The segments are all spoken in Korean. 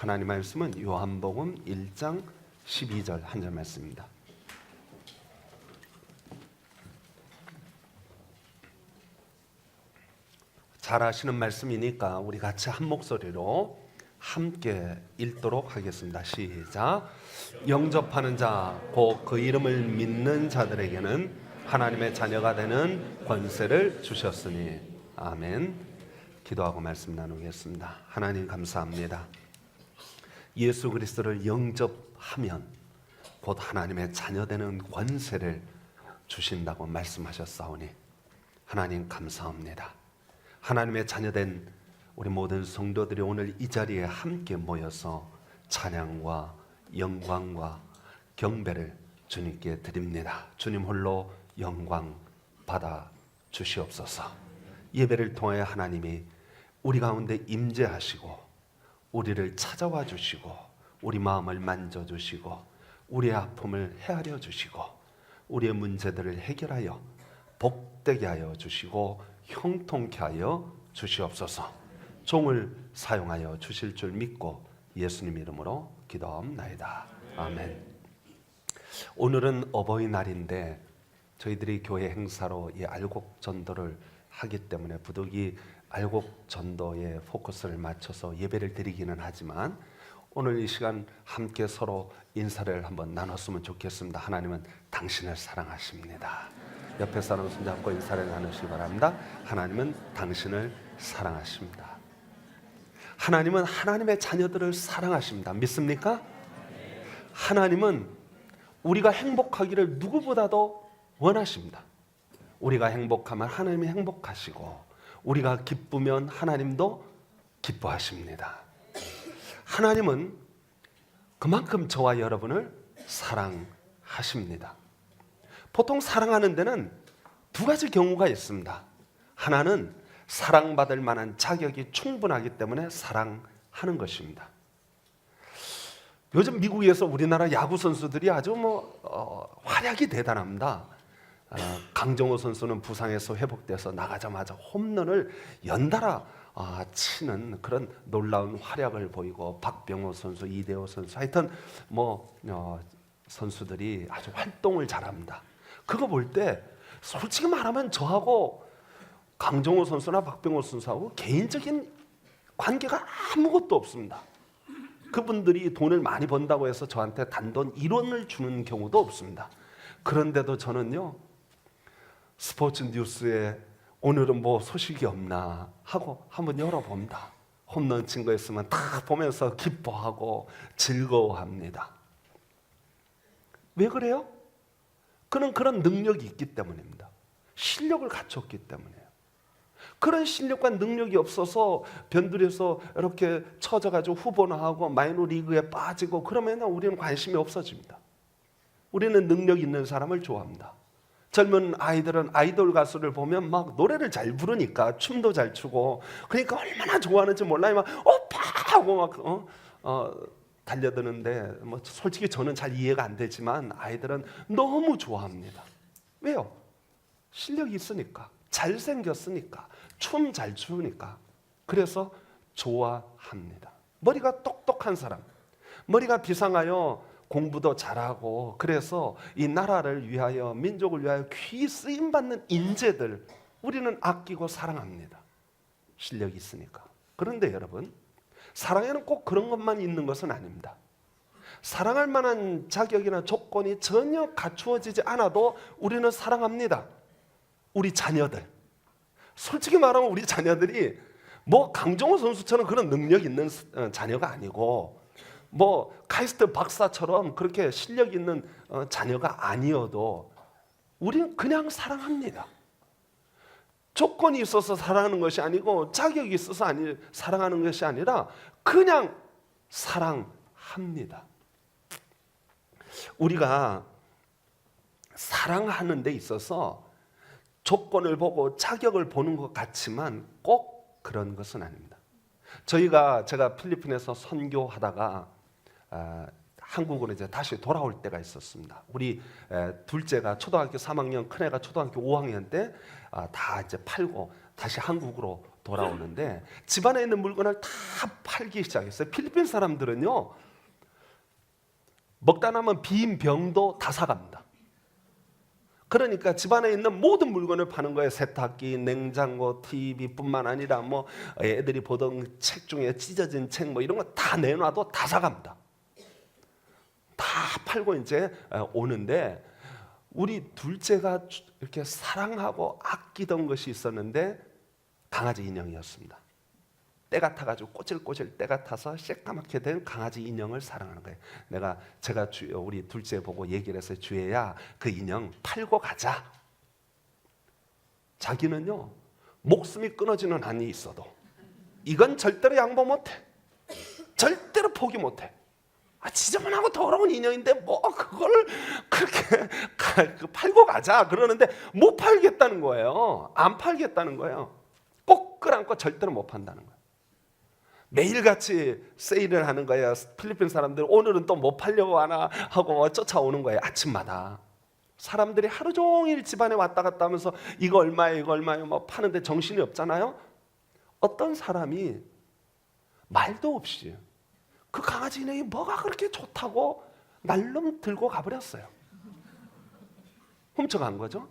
하나님 말씀은 요한복음 1장 12절 한 절 말씀입니다. 잘 아시는 말씀이니까 우리 같이 한 목소리로 함께 읽도록 하겠습니다. 시작. 영접하는 자, 곧 그 이름을 믿는 자들에게는 하나님의 자녀가 되는 권세를 주셨으니. 아멘. 기도하고 말씀 나누겠습니다. 하나님 감사합니다. 예수 그리스도를 영접하면 곧 하나님의 자녀 되는 권세를 주신다고 말씀하셨사오니 하나님 감사합니다. 하나님의 자녀된 우리 모든 성도들이 오늘 이 자리에 함께 모여서 찬양과 영광과 경배를 주님께 드립니다. 주님 홀로 영광 받아 주시옵소서. 예배를 통하여 하나님이 우리 가운데 임재하시고 우리를 찾아와 주시고 우리 마음을 만져주시고 우리의 아픔을 헤아려 주시고 우리의 문제들을 해결하여 복되게 하여 주시고 형통케 하여 주시옵소서. 종을 사용하여 주실 줄 믿고 예수님 이름으로 기도하옵나이다. 아멘. 오늘은 어버이날인데 저희들이 교회 행사로 이 알곡 전도를 하기 때문에 부득이 알곡 전도에 포커스를 맞춰서 예배를 드리기는 하지만 오늘 이 시간 함께 서로 인사를 한번 나눴으면 좋겠습니다. 하나님은 당신을 사랑하십니다. 옆에 사람 손잡고 인사를 나누시기 바랍니다. 하나님은 당신을 사랑하십니다. 하나님은 하나님의 자녀들을 사랑하십니다. 믿습니까? 하나님은 우리가 행복하기를 누구보다도 원하십니다. 우리가 행복하면 하나님이 행복하시고 우리가 기쁘면 하나님도 기뻐하십니다. 하나님은 그만큼 저와 여러분을 사랑하십니다. 보통 사랑하는 데는 두 가지 경우가 있습니다. 하나는 사랑받을 만한 자격이 충분하기 때문에 사랑하는 것입니다. 요즘 미국에서 우리나라 야구 선수들이 아주 활약이 대단합니다. 강정호 선수는 부상에서 회복돼서 나가자마자 홈런을 연달아 치는 그런 놀라운 활약을 보이고 박병호 선수, 이대호 선수 하여튼 선수들이 아주 활동을 잘합니다. 그거 볼 때 솔직히 말하면 저하고 강정호 선수나 박병호 선수하고 개인적인 관계가 아무것도 없습니다. 그분들이 돈을 많이 번다고 해서 저한테 단돈 1원을 주는 경우도 없습니다. 그런데도 저는요 스포츠 뉴스에 오늘은 뭐 소식이 없나 하고 한번 열어봅니다. 홈런 친 거 있으면 다 보면서 기뻐하고 즐거워합니다. 왜 그래요? 그는 그런 능력이 있기 때문입니다. 실력을 갖췄기 때문이에요. 그런 실력과 능력이 없어서 변두리에서 이렇게 처져가지고 후보나 하고 마이너리그에 빠지고 그러면 우리는 관심이 없어집니다. 우리는 능력 있는 사람을 좋아합니다. 젊은 아이들은 아이돌 가수를 보면 막 노래를 잘 부르니까 춤도 잘 추고 그러니까 얼마나 좋아하는지 몰라요. 막 오빠 하고 막 달려드는데 솔직히 저는 잘 이해가 안 되지만 아이들은 너무 좋아합니다. 왜요? 실력이 있으니까, 잘생겼으니까, 춤 잘 추니까. 그래서 좋아합니다. 머리가 똑똑한 사람, 머리가 비상하여 공부도 잘하고 그래서 이 나라를 위하여 민족을 위하여 귀히 쓰임받는 인재들 우리는 아끼고 사랑합니다. 실력이 있으니까. 그런데 여러분 사랑에는 꼭 그런 것만 있는 것은 아닙니다. 사랑할 만한 자격이나 조건이 전혀 갖추어지지 않아도 우리는 사랑합니다. 우리 자녀들. 솔직히 말하면 우리 자녀들이 강정호 선수처럼 그런 능력 있는 자녀가 아니고 카이스트 박사처럼 그렇게 실력 있는 자녀가 아니어도 우리는 그냥 사랑합니다. 조건이 있어서 사랑하는 것이 아니고 자격이 있어서 사랑하는 것이 아니라 그냥 사랑합니다. 우리가 사랑하는 데 있어서 조건을 보고 자격을 보는 것 같지만 꼭 그런 것은 아닙니다. 제가 필리핀에서 선교하다가 한국으로 이제 다시 돌아올 때가 있었습니다. 우리 둘째가 초등학교 3학년, 큰애가 초등학교 5학년 때 다 이제 팔고 다시 한국으로 돌아오는데 집안에 있는 물건을 다 팔기 시작했어요. 필리핀 사람들은요, 먹다 남은 빈 병도 다 사갑니다. 그러니까 집안에 있는 모든 물건을 파는 거예요. 세탁기, 냉장고, TV뿐만 아니라 뭐 애들이 보던 책 중에 찢어진 책 뭐 이런 거 다 내놔도 다 사갑니다. 다 팔고 이제 오는데, 우리 둘째가 이렇게 사랑하고 아끼던 것이 있었는데 강아지 인형이었습니다. 때가 타가지고 꼬질꼬질 때가 타서 새까맣게 된 강아지 인형을 사랑하는 거예요. 제가 우리 둘째 보고 얘기를 했어요. 주혜야, 그 인형 팔고 가자. 자기는요, 목숨이 끊어지는 한이 있어도 이건 절대로 양보 못해. 절대로 포기 못해. 지저분하고 더러운 인형인데 뭐 그걸 그렇게 팔고 가자 그러는데 못 팔겠다는 거예요. 안 팔겠다는 거예요. 꼭 끌어안고 절대로 못 판다는 거예요. 매일같이 세일을 하는 거예요. 필리핀 사람들 오늘은 또 못 팔려고 하나 하고 쫓아오는 거예요. 아침마다 사람들이 하루 종일 집안에 왔다 갔다 하면서 이거 얼마예요, 이거 얼마예요, 뭐 파는데 정신이 없잖아요. 어떤 사람이 말도 없이 그 강아지 인형이 뭐가 그렇게 좋다고 날름 들고 가버렸어요. 훔쳐간 거죠.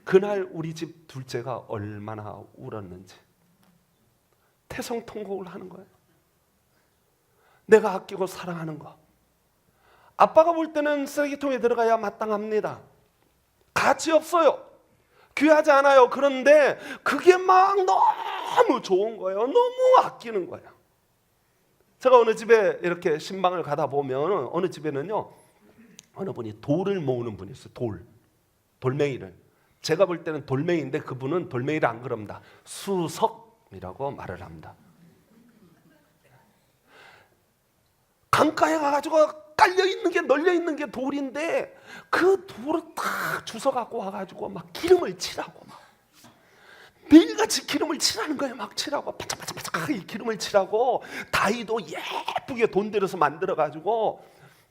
그날 우리 집 둘째가 얼마나 울었는지 태성통곡을 하는 거예요. 내가 아끼고 사랑하는 거, 아빠가 볼 때는 쓰레기통에 들어가야 마땅합니다. 가치 없어요. 귀하지 않아요. 그런데 그게 막 너무 좋은 거예요. 너무 아끼는 거예요. 제가 어느 집에 이렇게 신방을 가다 보면 어느 집에는요, 어느 분이 돌을 모으는 분이 있어요. 돌멩이를. 제가 볼 때는 돌멩이인데 그분은 돌멩이를 안 그럽니다. 수석이라고 말을 합니다. 강가에 가가지고 깔려있는 게, 널려있는 게 돌인데 그 돌을 딱 주워 갖고 와가지고 막 기름을 칠하고 막 매일같이 기름을 칠하는 거예요. 막 칠하고 바짝바짝바짝 이 기름을 칠하고 다이도 예쁘게 돈 들여서 만들어가지고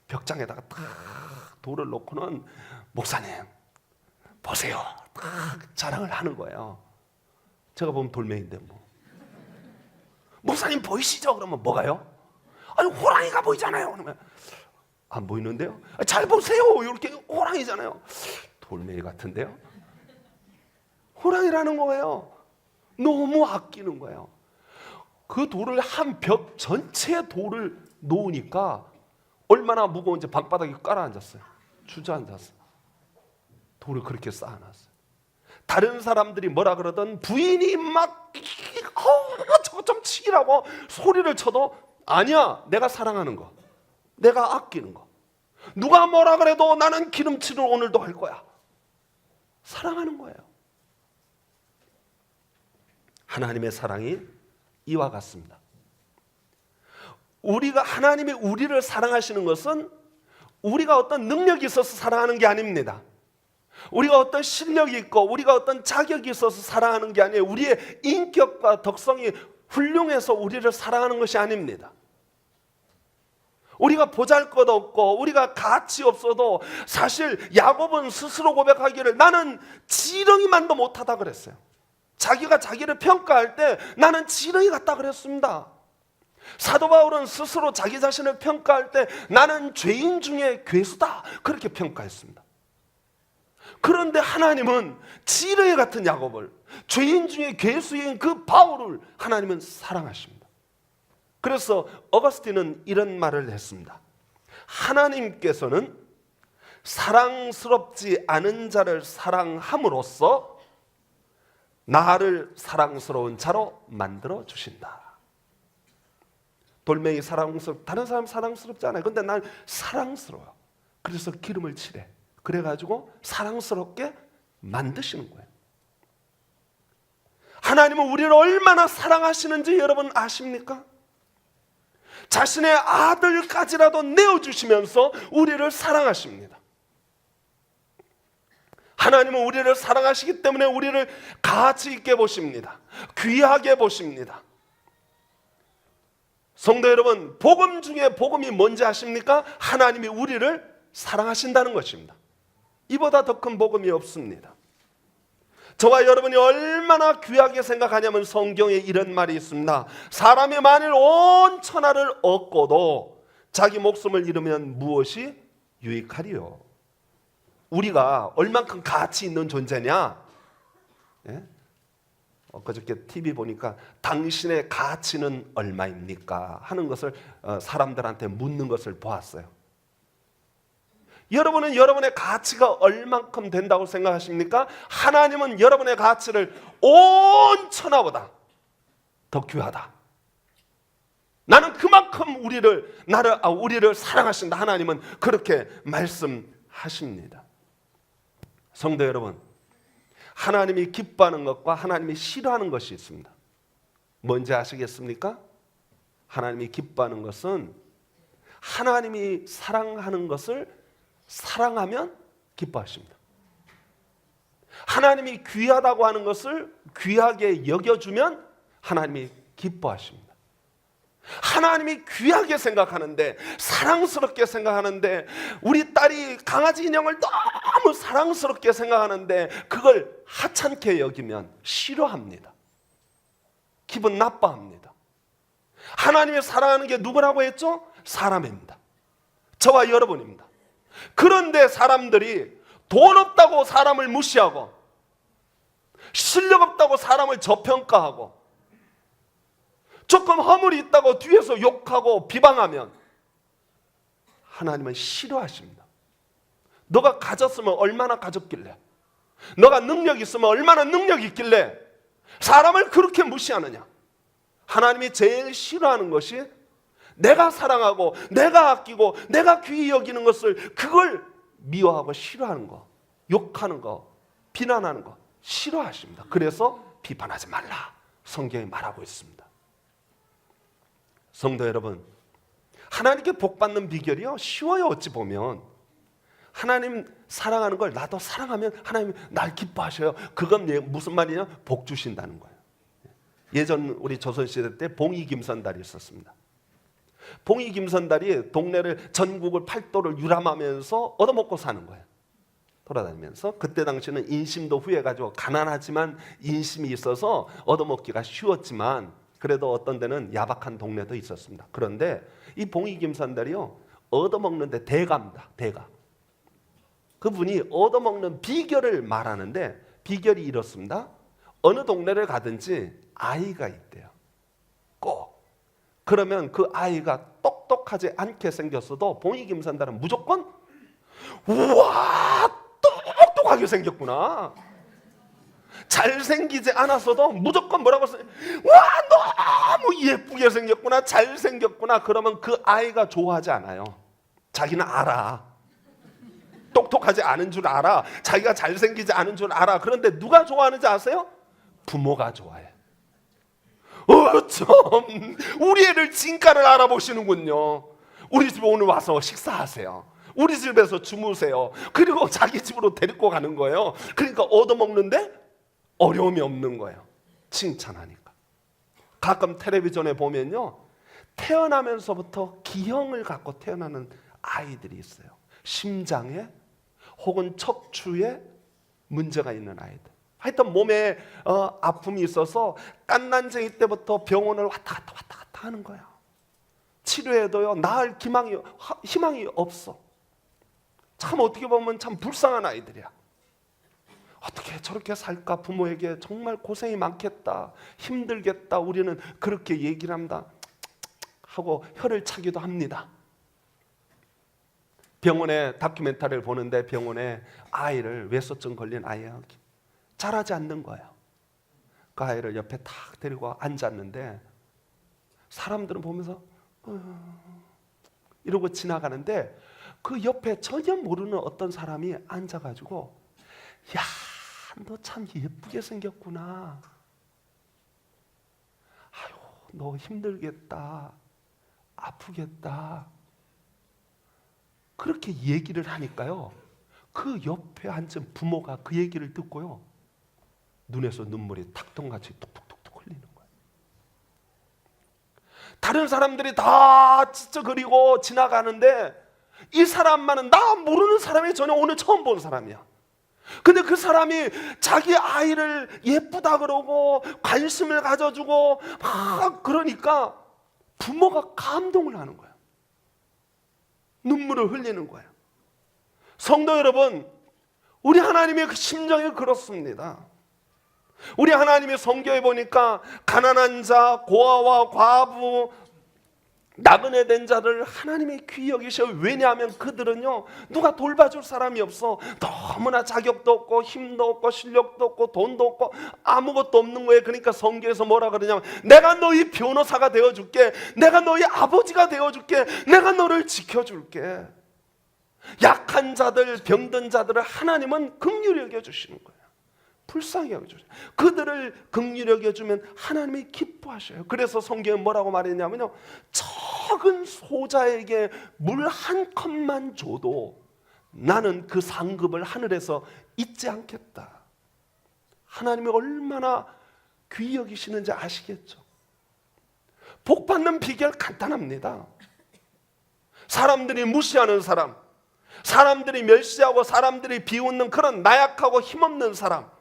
벽장에다가 딱 돌을 놓고는 목사님 보세요 딱 자랑을 하는 거예요. 제가 보면 돌멩이인데 뭐 목사님 보이시죠? 그러면 뭐가요? 아니 호랑이가 보이잖아요. 그러면 안 보이는데요? 잘 보세요. 이렇게 호랑이잖아요. 돌멩이 같은데요? 호랑이라는 거예요. 너무 아끼는 거예요. 그 돌을 한 벽 전체에 돌을 놓으니까 얼마나 무거운지 방바닥에 깔아앉았어요. 주저앉았어요. 돌을 그렇게 쌓아놨어요. 다른 사람들이 뭐라 그러던 부인이 막 저거 좀 치기라고 소리를 쳐도 아니야, 내가 사랑하는 거, 내가 아끼는 거. 누가 뭐라 그래도 나는 기름칠을 오늘도 할 거야. 사랑하는 거예요. 하나님의 사랑이 이와 같습니다. 하나님이 우리를 사랑하시는 것은 우리가 어떤 능력이 있어서 사랑하는 게 아닙니다. 우리가 어떤 실력이 있고 우리가 어떤 자격이 있어서 사랑하는 게 아니에요. 우리의 인격과 덕성이 훌륭해서 우리를 사랑하는 것이 아닙니다. 우리가 보잘것없고 우리가 가치 없어도 사실 야곱은 스스로 고백하기를 나는 지렁이만도 못하다 그랬어요. 자기가 자기를 평가할 때 나는 지렁이 같다 그랬습니다. 사도 바울은 스스로 자기 자신을 평가할 때 나는 죄인 중에 괴수다 그렇게 평가했습니다. 그런데 하나님은 지렁이 같은 야곱을, 죄인 중에 괴수인 그 바울을 하나님은 사랑하십니다. 그래서 어거스틴은 이런 말을 했습니다. 하나님께서는 사랑스럽지 않은 자를 사랑함으로써 나를 사랑스러운 자로 만들어 주신다. 돌멩이 다른 사람 사랑스럽지 않아요. 근데 난 사랑스러워요. 그래서 기름을 칠해. 그래가지고 사랑스럽게 만드시는 거예요. 하나님은 우리를 얼마나 사랑하시는지 여러분 아십니까? 자신의 아들까지라도 내어주시면서 우리를 사랑하십니다. 하나님은 우리를 사랑하시기 때문에 우리를 가치 있게 보십니다. 귀하게 보십니다. 성도 여러분, 복음 중에 복음이 뭔지 아십니까? 하나님이 우리를 사랑하신다는 것입니다. 이보다 더 큰 복음이 없습니다. 저와 여러분이 얼마나 귀하게 생각하냐면 성경에 이런 말이 있습니다. 사람이 만일 온 천하를 얻고도 자기 목숨을 잃으면 무엇이 유익하리요? 우리가 얼만큼 가치 있는 존재냐? 예? 그저께 TV 보니까 당신의 가치는 얼마입니까? 하는 것을 사람들한테 묻는 것을 보았어요. 여러분은 여러분의 가치가 얼만큼 된다고 생각하십니까? 하나님은 여러분의 가치를 온 천하보다 더 귀하다. 나는 그만큼 우리를 사랑하신다. 하나님은 그렇게 말씀하십니다. 성도 여러분, 하나님이 기뻐하는 것과 하나님이 싫어하는 것이 있습니다. 뭔지 아시겠습니까? 하나님이 기뻐하는 것은 하나님이 사랑하는 것을 사랑하면 기뻐하십니다. 하나님이 귀하다고 하는 것을 귀하게 여겨주면 하나님이 기뻐하십니다. 하나님이 귀하게 생각하는데, 사랑스럽게 생각하는데, 우리 딸이 강아지 인형을 너무 사랑스럽게 생각하는데 그걸 하찮게 여기면 싫어합니다. 기분 나빠합니다. 하나님이 사랑하는 게 누구라고 했죠? 사람입니다. 저와 여러분입니다. 그런데 사람들이 돈 없다고 사람을 무시하고, 실력 없다고 사람을 저평가하고, 조금 허물이 있다고 뒤에서 욕하고 비방하면 하나님은 싫어하십니다. 너가 가졌으면 얼마나 가졌길래, 너가 능력이 있으면 얼마나 능력이 있길래 사람을 그렇게 무시하느냐? 하나님이 제일 싫어하는 것이 내가 사랑하고 내가 아끼고 내가 귀히 여기는 것을, 그걸 미워하고 싫어하는 거, 욕하는 거, 비난하는 거 싫어하십니다. 그래서 비판하지 말라 성경이 말하고 있습니다. 성도 여러분, 하나님께 복받는 비결이요 쉬워요. 어찌 보면 하나님 사랑하는 걸 나도 사랑하면 하나님이 날 기뻐하셔요. 그건 무슨 말이냐? 복 주신다는 거예요. 예전 우리 조선시대 때 봉이김선달이 있었습니다. 봉이김선달이 동네를, 전국을 팔도를 유람하면서 얻어먹고 사는 거예요. 돌아다니면서. 그때 당시는 인심도 후해가지고 가난하지만 인심이 있어서 얻어먹기가 쉬웠지만 그래도 어떤 데는 야박한 동네도 있었습니다. 그런데 이 봉이김선달이요 얻어먹는데 대가입니다. 대가. 그분이 얻어먹는 비결을 말하는데 비결이 이렇습니다. 어느 동네를 가든지 아이가 있대요. 꼭. 그러면 그 아이가 똑똑하지 않게 생겼어도 봉이김선달은 무조건 우와 똑똑하게 생겼구나. 잘생기지 않았어도 무조건 뭐라고 써요? 와 너무 예쁘게 생겼구나, 잘생겼구나. 그러면 그 아이가 좋아하지 않아요. 자기는 알아. 똑똑하지 않은 줄 알아. 자기가 잘생기지 않은 줄 알아. 그런데 누가 좋아하는지 아세요? 부모가 좋아해. 참 우리 애를 진가를 알아보시는군요. 우리 집에 오늘 와서 식사하세요. 우리 집에서 주무세요. 그리고 자기 집으로 데리고 가는 거예요. 그러니까 얻어먹는데 어려움이 없는 거예요. 칭찬하니까. 가끔 텔레비전에 보면요 태어나면서부터 기형을 갖고 태어나는 아이들이 있어요. 심장에 혹은 척추에 문제가 있는 아이들. 하여튼 몸에 아픔이 있어서 깐난쟁이 때부터 병원을 왔다 갔다 하는 거야. 치료해도요 나을 희망이 없어. 참 어떻게 보면 참 불쌍한 아이들이야. 어떻게 저렇게 살까? 부모에게 정말 고생이 많겠다, 힘들겠다. 우리는 그렇게 얘기를 합니다. 하고 혀를 차기도 합니다. 병원에 다큐멘터리를 보는데 병원에 아이를, 외소증 걸린 아이야 자라지 않는 거예요. 그 아이를 옆에 탁 데리고 앉았는데 사람들은 보면서 이러고 지나가는데 그 옆에 전혀 모르는 어떤 사람이 앉아가지고 야, 너 참 예쁘게 생겼구나. 아유, 너 힘들겠다, 아프겠다. 그렇게 얘기를 하니까요 그 옆에 앉은 부모가 그 얘기를 듣고요 눈에서 눈물이 탁통같이 뚝뚝뚝뚝 흘리는 거예요. 다른 사람들이 다 찢어그리고 지나가는데 이 사람만은 나 모르는 사람이 전혀 오늘 처음 본 사람이야. 근데 그 사람이 자기 아이를 예쁘다 그러고 관심을 가져주고 막 그러니까 부모가 감동을 하는 거예요. 눈물을 흘리는 거예요. 성도 여러분, 우리 하나님의 그 심정이 그렇습니다. 우리 하나님의 성경에 보니까 가난한 자, 고아와 과부, 나그네 된 자를 하나님의 귀히 여기셔. 왜냐하면 그들은요, 누가 돌봐줄 사람이 없어. 너무나 자격도 없고 힘도 없고 실력도 없고 돈도 없고 아무것도 없는 거예요. 그러니까 성경에서 뭐라 그러냐면, 내가 너희 변호사가 되어줄게, 내가 너희 아버지가 되어줄게, 내가 너를 지켜줄게. 약한 자들, 병든 자들을 하나님은 긍휼히 여겨주시는 거예요. 불쌍히 여겨주세요. 그들을 긍휼히 여겨주면 하나님이 기뻐하셔요. 그래서 성경은 뭐라고 말했냐면요, 적은 소자에게 물 한 컵만 줘도 나는 그 상급을 하늘에서 잊지 않겠다. 하나님이 얼마나 귀히 여기시는지 아시겠죠? 복 받는 비결 간단합니다. 사람들이 무시하는 사람, 사람들이 멸시하고 사람들이 비웃는 그런 나약하고 힘없는 사람,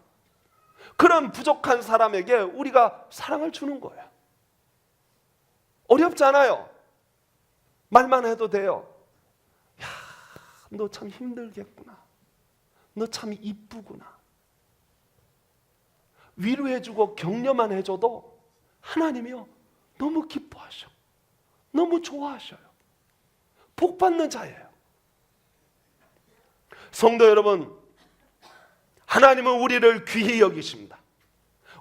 그런 부족한 사람에게 우리가 사랑을 주는 거예요. 어렵잖아요. 말만 해도 돼요. 야, 너 참 힘들겠구나. 너 참 이쁘구나. 위로해주고 격려만 해줘도 하나님이요, 너무 기뻐하셔. 너무 좋아하셔요. 복 받는 자예요. 성도 여러분, 하나님은 우리를 귀히 여기십니다.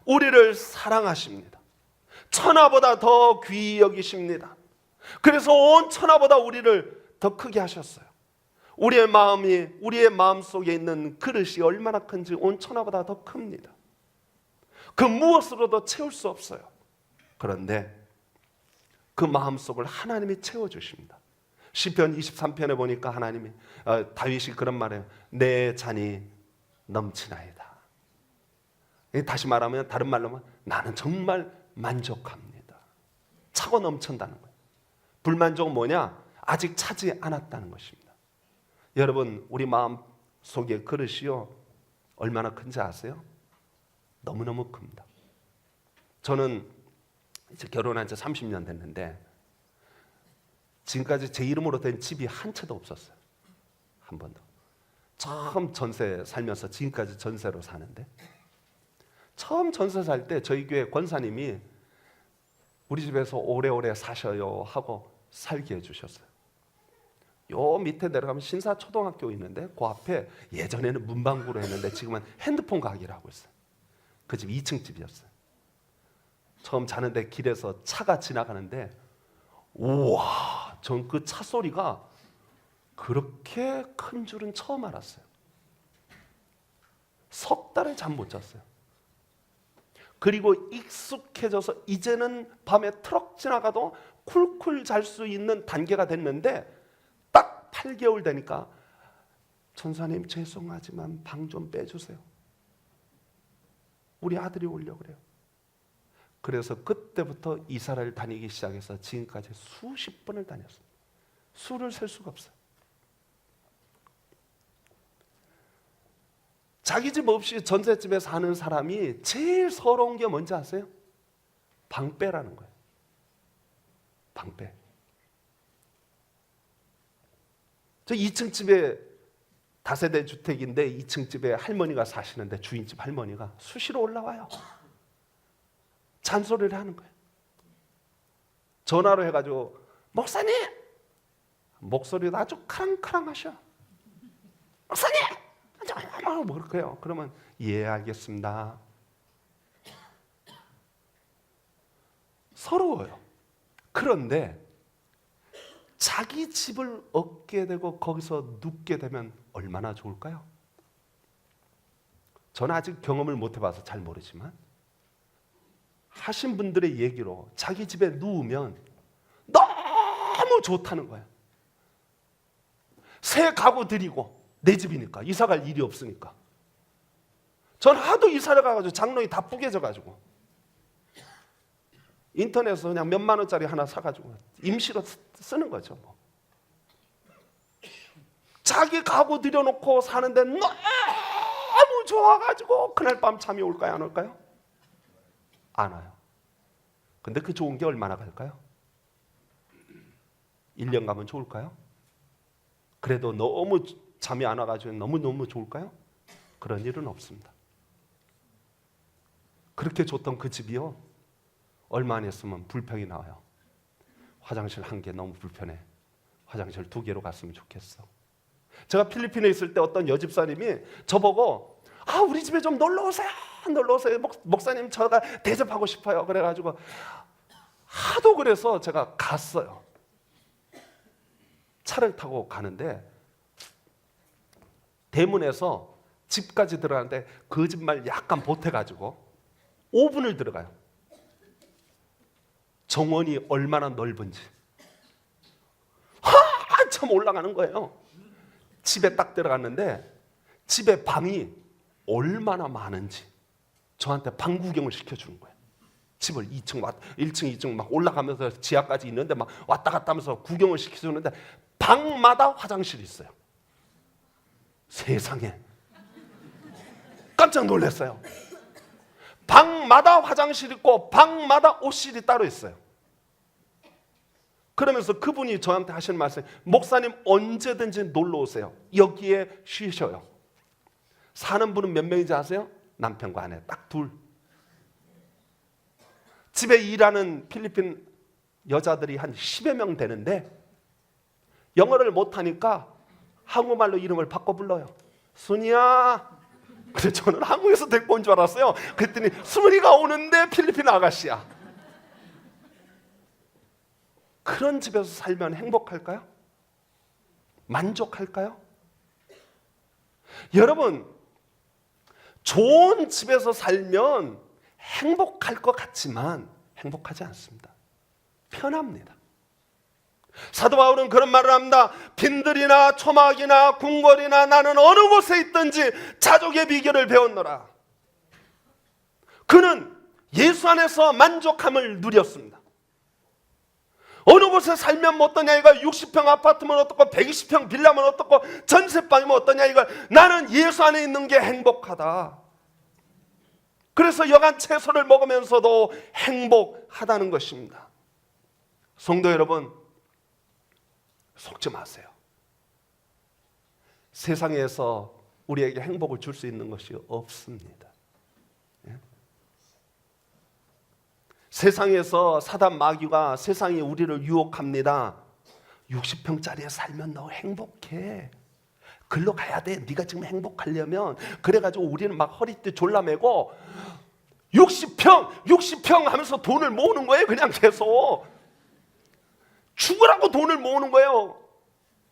우리를 사랑하십니다. 천하보다 더 귀히 여기십니다. 그래서 온 천하보다 우리를 더 크게 하셨어요. 우리의 마음이, 우리의 마음속에 있는 그릇이 얼마나 큰지 온 천하보다 더 큽니다. 그 무엇으로도 채울 수 없어요. 그런데 그 마음속을 하나님이 채워주십니다. 시편 23편에 보니까 하나님이, 다윗이 그런 말해요. 내 잔이 넘치나이다. 다시 말하면, 다른 말로 하면 나는 정말 만족합니다. 차고 넘친다는 거예요. 불만족은 뭐냐? 아직 차지 않았다는 것입니다. 여러분, 우리 마음 속의 그릇이요, 얼마나 큰지 아세요? 너무너무 큽니다. 저는 이제 결혼한 지 30년 됐는데 지금까지 제 이름으로 된 집이 한 채도 없었어요. 한 번도. 처음 전세 살면서 지금까지 전세로 사는데, 처음 전세 살 때 저희 교회 권사님이 우리 집에서 오래오래 사셔요 하고 살게 해주셨어요. 요 밑에 내려가면 신사초등학교 있는데 그 앞에 예전에는 문방구로 했는데 지금은 핸드폰 가게를 하고 있어요. 그 집 2층 집이었어요. 처음 자는데 길에서 차가 지나가는데, 우와, 전 그 차 소리가 그렇게 큰 줄은 처음 알았어요. 석 달을 잠 못 잤어요. 그리고 익숙해져서 이제는 밤에 트럭 지나가도 쿨쿨 잘 수 있는 단계가 됐는데, 딱 8개월 되니까 전사님 죄송하지만 방 좀 빼주세요. 우리 아들이 오려고 그래요. 그래서 그때부터 이사를 다니기 시작해서 지금까지 수십 번을 다녔습니다. 수를 셀 수가 없어요. 자기 집 없이 전셋집에 사는 사람이 제일 서러운 게 뭔지 아세요? 방빼라는 거예요. 방빼. 저 2층 집에 다세대 주택인데 2층 집에 할머니가 사시는데 주인집 할머니가 수시로 올라와요. 잔소리를 하는 거예요. 전화로 해가지고, 목사님! 목소리도 아주 카랑카랑하셔. 목사님! 뭐 그래요. 그러면 예, 알겠습니다. 서러워요. 그런데 자기 집을 얻게 되고 거기서 눕게 되면 얼마나 좋을까요? 저는 아직 경험을 못 해봐서 잘 모르지만 하신 분들의 얘기로 자기 집에 누우면 너무 좋다는 거예요. 새 가구 드리고, 내 집이니까 이사 갈 일이 없으니까. 전 하도 이사를 가가지고 장롱이 다 뿌개져가지고 인터넷에서 그냥 몇만 원짜리 하나 사가지고 임시로 쓰는 거죠. 뭐. 자기 가구 들여놓고 사는데 너무 너무 좋아가지고 그날 밤 잠이 올까요, 안 올까요? 안 와요. 근데 그 좋은 게 얼마나 갈까요? 1년 가면 좋을까요? 그래도 너무 잠이 안 와가지고 너무너무 좋을까요? 그런 일은 없습니다. 그렇게 줬던 그 집이요, 얼마 안 했으면 불평이 나와요. 화장실 한 개 너무 불편해. 화장실 2개로 갔으면 좋겠어. 제가 필리핀에 있을 때 어떤 여집사님이 저보고 우리 집에 좀 놀러 오세요. 놀러 오세요. 목사님 저가 대접하고 싶어요. 그래가지고 하도 그래서 제가 갔어요. 차를 타고 가는데 대문에서 집까지 들어가는데 거짓말 약간 보태가지고 5분을 들어가요. 정원이 얼마나 넓은지 한참 올라가는 거예요. 집에 딱 들어갔는데 집에 방이 얼마나 많은지 저한테 방 구경을 시켜주는 거예요. 집을 1층, 2층 막 올라가면서 지하까지 있는데 막 왔다 갔다 하면서 구경을 시켜주는데 방마다 화장실이 있어요. 세상에 깜짝 놀랐어요. 방마다 화장실 있고 방마다 옷실이 따로 있어요. 그러면서 그분이 저한테 하시는 말씀이 목사님 언제든지 놀러 오세요. 여기에 쉬셔요. 사는 분은 몇 명인지 아세요? 남편과 아내 딱 2. 집에 일하는 필리핀 여자들이 한 10여 명 되는데 영어를 못하니까 한국말로 이름을 바꿔 불러요. 순이야. 그래서 저는 한국에서 데리고 온 줄 알았어요. 그랬더니 순이가 오는데 필리핀 아가씨야. 그런 집에서 살면 행복할까요? 만족할까요? 여러분, 좋은 집에서 살면 행복할 것 같지만 행복하지 않습니다. 편합니다. 사도 바울은 그런 말을 합니다. 빈들이나 초막이나 궁궐이나 나는 어느 곳에 있든지 자족의 비결을 배웠노라. 그는 예수 안에서 만족함을 누렸습니다. 어느 곳에 살면 어떠냐 이걸 60평 아파트면 어떻고 120평 빌라면 어떻고 전세방이면 어떠냐 이걸 나는 예수 안에 있는 게 행복하다. 그래서 여간 채소를 먹으면서도 행복하다는 것입니다. 성도 여러분, 속지 마세요. 세상에서 우리에게 행복을 줄 수 있는 것이 없습니다. 예? 세상에서 사단 마귀가 세상이 우리를 유혹합니다. 60평짜리에 살면 너 행복해. 글로 가야 돼. 네가 지금 행복하려면. 그래가지고 우리는 막 허리띠 졸라매고 60평 하면서 돈을 모으는 거예요. 그냥 계속. 죽으라고 돈을 모으는 거예요.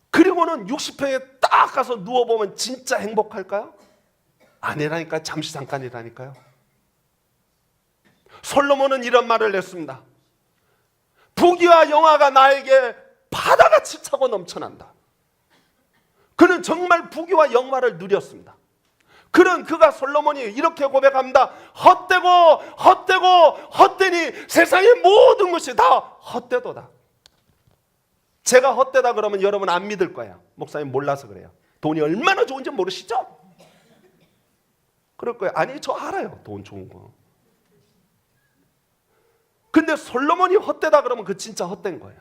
그리고는 60평에 딱 가서 누워보면 진짜 행복할까요? 아니라니까요. 잠시 잠깐이라니까요. 솔로몬은 이런 말을 했습니다. 부귀와 영화가 나에게 바다같이 차고 넘쳐난다. 그는 정말 부귀와 영화를 누렸습니다. 그가 솔로몬이 이렇게 고백합니다. 헛되니 세상의 모든 것이 다 헛되도다. 제가 헛되다 그러면 여러분 안 믿을 거예요. 목사님 몰라서 그래요. 돈이 얼마나 좋은지 모르시죠? 그럴 거예요. 아니 저 알아요. 돈 좋은 거. 근데 솔로몬이 헛되다 그러면 그 진짜 헛된 거예요.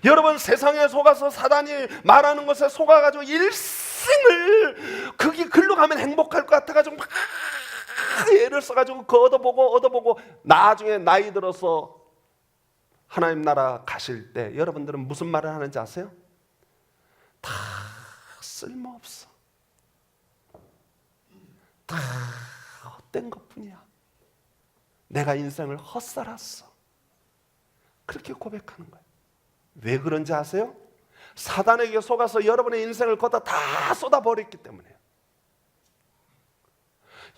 여러분 세상에 속아서 사단이 말하는 것에 속아가지고 일생을 거기 글로 가면 행복할 것 같아가지고 막 애를 써가지고 그 얻어보고 나중에 나이 들어서 하나님 나라 가실 때 여러분들은 무슨 말을 하는지 아세요? 다 쓸모없어. 다 헛된 것뿐이야. 내가 인생을 헛살았어. 그렇게 고백하는 거예요. 왜 그런지 아세요? 사단에게 속아서 여러분의 인생을 걷다 다 쏟아버렸기 때문에요.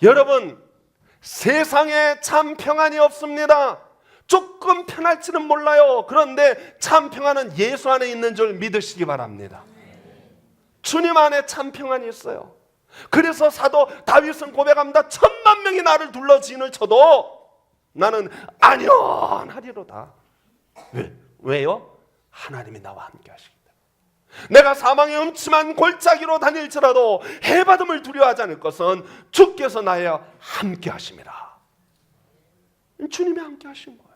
여러분, 세상에 참 평안이 없습니다. 조금 편할지는 몰라요. 그런데 참 평안은 예수 안에 있는 줄 믿으시기 바랍니다. 주님 안에 참 평안이 있어요. 그래서 사도 다윗은 고백합니다. 10,000,000명이 나를 둘러 진을 쳐도 나는 안연하리로다. 왜요? 하나님이 나와 함께 하시기 때문에. 내가 사망의 음침한 골짜기로 다닐지라도 해바듦을 두려워하지 않을 것은 주께서 나와 함께 하심이라. 주님이 함께 하신 거예요.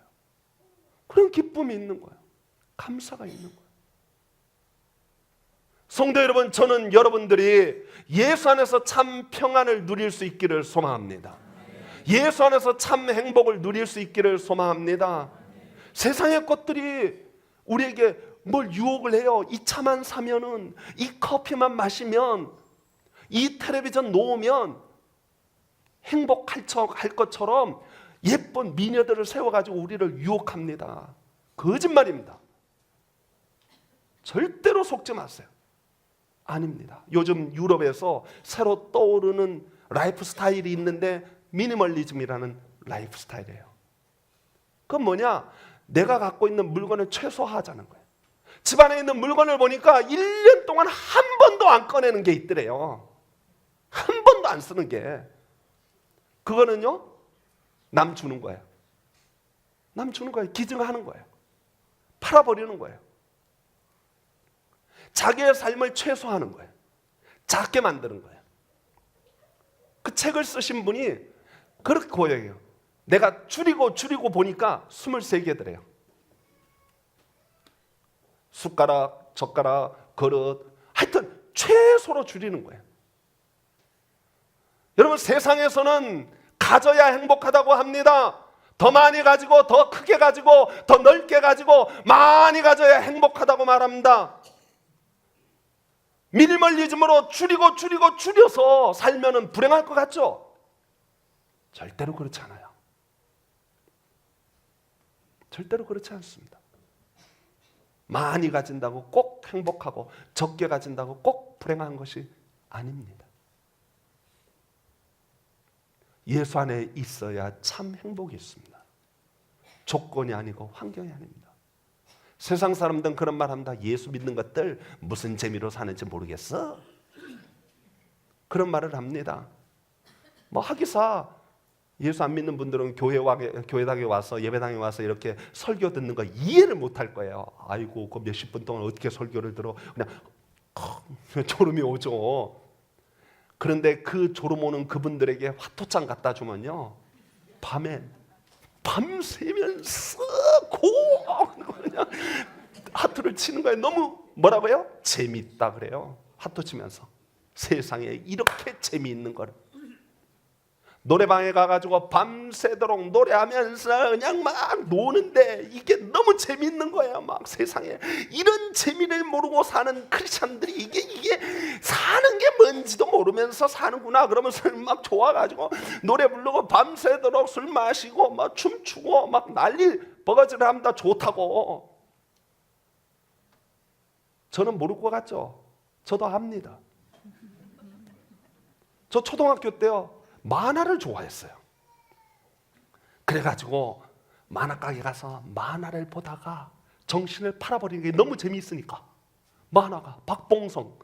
그런 기쁨이 있는 거예요. 감사가 있는 거예요. 성도 여러분, 저는 여러분들이 예수 안에서 참 평안을 누릴 수 있기를 소망합니다. 예수 안에서 참 행복을 누릴 수 있기를 소망합니다. 세상의 것들이 우리에게 뭘 유혹을 해요. 이 차만 사면은, 이 커피만 마시면, 이 텔레비전 놓으면 행복할 것처럼 예쁜 미녀들을 세워가지고 우리를 유혹합니다. 거짓말입니다. 절대로 속지 마세요. 아닙니다. 요즘 유럽에서 새로 떠오르는 라이프 스타일이 있는데 미니멀리즘이라는 라이프 스타일이에요. 그건 뭐냐? 내가 갖고 있는 물건을 최소화하자는 거예요. 집안에 있는 물건을 보니까 1년 동안 한 번도 안 꺼내는 게 있더래요. 한 번도 안 쓰는 게. 그거는요, 남 주는 거예요. 남 주는 거예요. 기증하는 거예요. 팔아버리는 거예요. 자기의 삶을 최소화하는 거예요. 작게 만드는 거예요. 그 책을 쓰신 분이 그렇게 고백해요. 내가 줄이고 보니까 23개더래요. 숟가락, 젓가락, 그릇, 하여튼 최소로 줄이는 거예요. 여러분, 세상에서는 가져야 행복하다고 합니다. 더 많이 가지고, 더 크게 가지고, 더 넓게 가지고, 많이 가져야 행복하다고 말합니다. 미니멀리즘으로 줄여서 살면은 불행할 것 같죠? 절대로 그렇지 않아요. 절대로 그렇지 않습니다. 많이 가진다고 꼭 행복하고 적게 가진다고 꼭 불행한 것이 아닙니다. 예수 안에 있어야 참 행복이 있습니다. 조건이 아니고 환경이 아닙니다. 세상 사람들은 그런 말 합니다. 예수 믿는 것들 무슨 재미로 사는지 모르겠어. 그런 말을 합니다. 뭐 하기사 예수 안 믿는 분들은 교회당에 와서 예배당에 와서 이렇게 설교 듣는 거 이해를 못할 거예요. 아이고, 그 몇십 분 동안 어떻게 설교를 들어. 그냥 졸음이 오죠. 그런데 그 졸음 오는 그분들에게 화토장 갖다 주면요, 밤새면서 그냥 하트를 치는 거예요. 너무 뭐라고요? 재밌다 그래요. 하트 치면서. 세상에 이렇게 재미있는 거를. 노래방에 가가지고 밤새도록 노래하면서 그냥 막 노는데 이게 너무 재밌는 거예요. 막 세상에 이런 재미를 모르고 사는 크리스찬들이 이게 사는 게 뭔지도 모르면서 사는구나 그러면서 막 좋아가지고 노래 부르고 밤새도록 술 마시고 막 춤추고 막 난리 버거지를 합니다. 좋다고. 저는 모를 것 같죠? 저도 압니다. 저 초등학교 때요, 만화를 좋아했어요. 그래가지고 만화 가게 가서 만화를 보다가 정신을 팔아버리는 게 너무 재미있으니까, 만화가 박봉성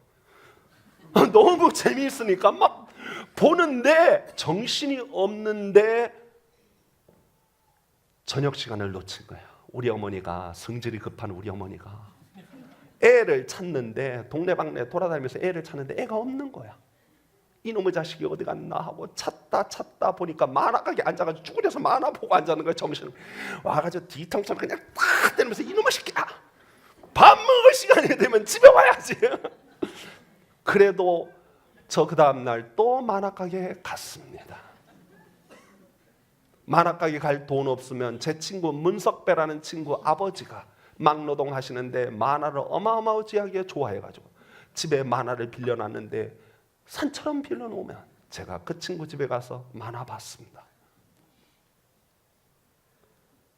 너무 재미있으니까 막 보는데 정신이 없는데 저녁 시간을 놓친 거예요. 우리 어머니가, 성질이 급한 우리 어머니가 애를 찾는데 동네방네 돌아다니면서 애를 찾는데 애가 없는 거야. 이놈의 자식이 어디 갔나 하고 찾다 보니까 만화 가게 앉아가지고 쭈그려서 만화 보고 앉아는 거야. 정신을 와가지고 뒤통수를 그냥 딱 때리면서 이놈의 새끼야, 밥 먹을 시간이 되면 집에 와야지. 그래도 저 그 다음날 또 만화 가게에 갔습니다. 만화 가게 갈 돈 없으면 제 친구 문석배라는 친구 아버지가 막노동 하시는데 만화를 어마어마하게 좋아해가지고 집에 만화를 빌려놨는데 산처럼 빌려놓으면 제가 그 친구 집에 가서 만화 봤습니다.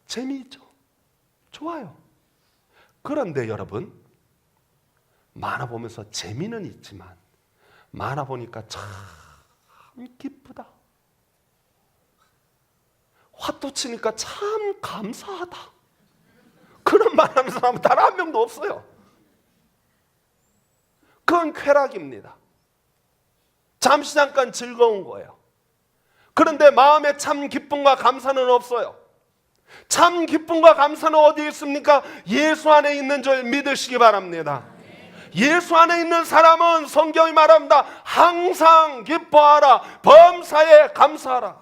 재미있죠? 좋아요. 그런데 여러분, 만화 보면서 재미는 있지만 만화 보니까 참 기쁘다, 화도 치니까 참 감사하다, 그런 말하는 사람은 단 한 명도 없어요. 그건 쾌락입니다. 잠시 잠깐 즐거운 거예요. 그런데 마음에 참 기쁨과 감사는 없어요. 참 기쁨과 감사는 어디 있습니까? 예수 안에 있는 줄 믿으시기 바랍니다. 예수 안에 있는 사람은 성경이 말합니다. 항상 기뻐하라. 범사에 감사하라.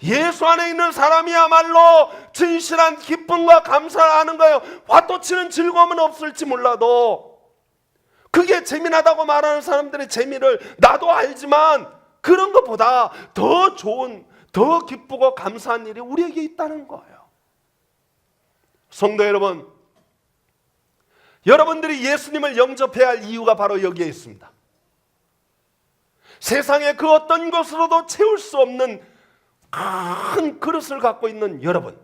예수 안에 있는 사람이야말로 진실한 기쁨과 감사를 하는 거예요. 화또치는 즐거움은 없을지 몰라도 그게 재미나다고 말하는 사람들의 재미를 나도 알지만 그런 것보다 더 좋은, 더 기쁘고 감사한 일이 우리에게 있다는 거예요. 성도 여러분, 여러분들이 예수님을 영접해야 할 이유가 바로 여기에 있습니다. 세상의 그 어떤 것으로도 채울 수 없는 큰 그릇을 갖고 있는 여러분,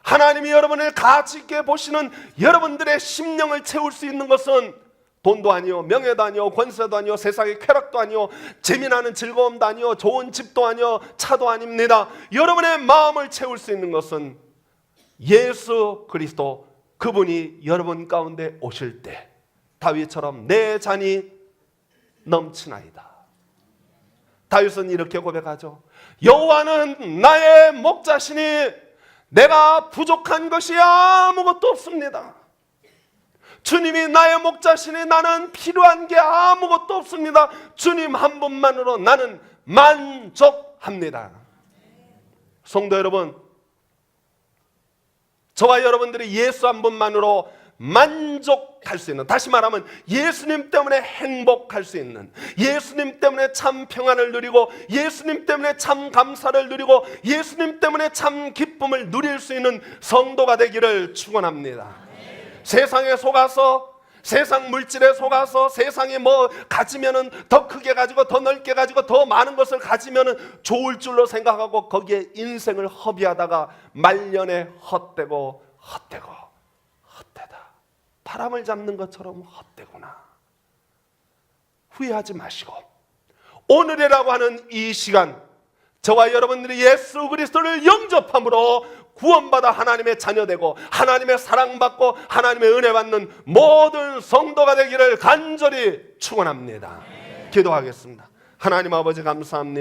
하나님이 여러분을 가치 있게 보시는 여러분들의 심령을 채울 수 있는 것은 돈도 아니요, 명예도 아니요, 권세도 아니요, 세상의 쾌락도 아니요, 재미나는 즐거움도 아니요, 좋은 집도 아니요, 차도 아닙니다. 여러분의 마음을 채울 수 있는 것은 예수 그리스도, 그분이 여러분 가운데 오실 때 다윗처럼 내 잔이 넘치나이다. 다윗은 이렇게 고백하죠. 여호와는 나의 목자시니 내가 부족한 것이 아무것도 없습니다. 주님이 나의 목자시니 나는 필요한 게 아무것도 없습니다. 주님 한 분만으로 나는 만족합니다. 성도 여러분, 저와 여러분들이 예수 한 분만으로 만족할 수 있는, 다시 말하면 예수님 때문에 행복할 수 있는, 예수님 때문에 참 평안을 누리고, 예수님 때문에 참 감사를 누리고, 예수님 때문에 참 기쁨을 누릴 수 있는 성도가 되기를 축원합니다. 세상에 속아서, 세상 물질에 속아서, 세상에 뭐 가지면은 더 크게 가지고 더 넓게 가지고 더 많은 것을 가지면은 좋을 줄로 생각하고 거기에 인생을 허비하다가 말년에 헛되고 헛되다. 바람을 잡는 것처럼 헛되구나. 후회하지 마시고 오늘이라고 하는 이 시간, 저와 여러분들이 예수 그리스도를 영접함으로 구원받아 하나님의 자녀되고 하나님의 사랑받고 하나님의 은혜 받는 모든 성도가 되기를 간절히 축원합니다. 기도하겠습니다. 하나님 아버지 감사합니다.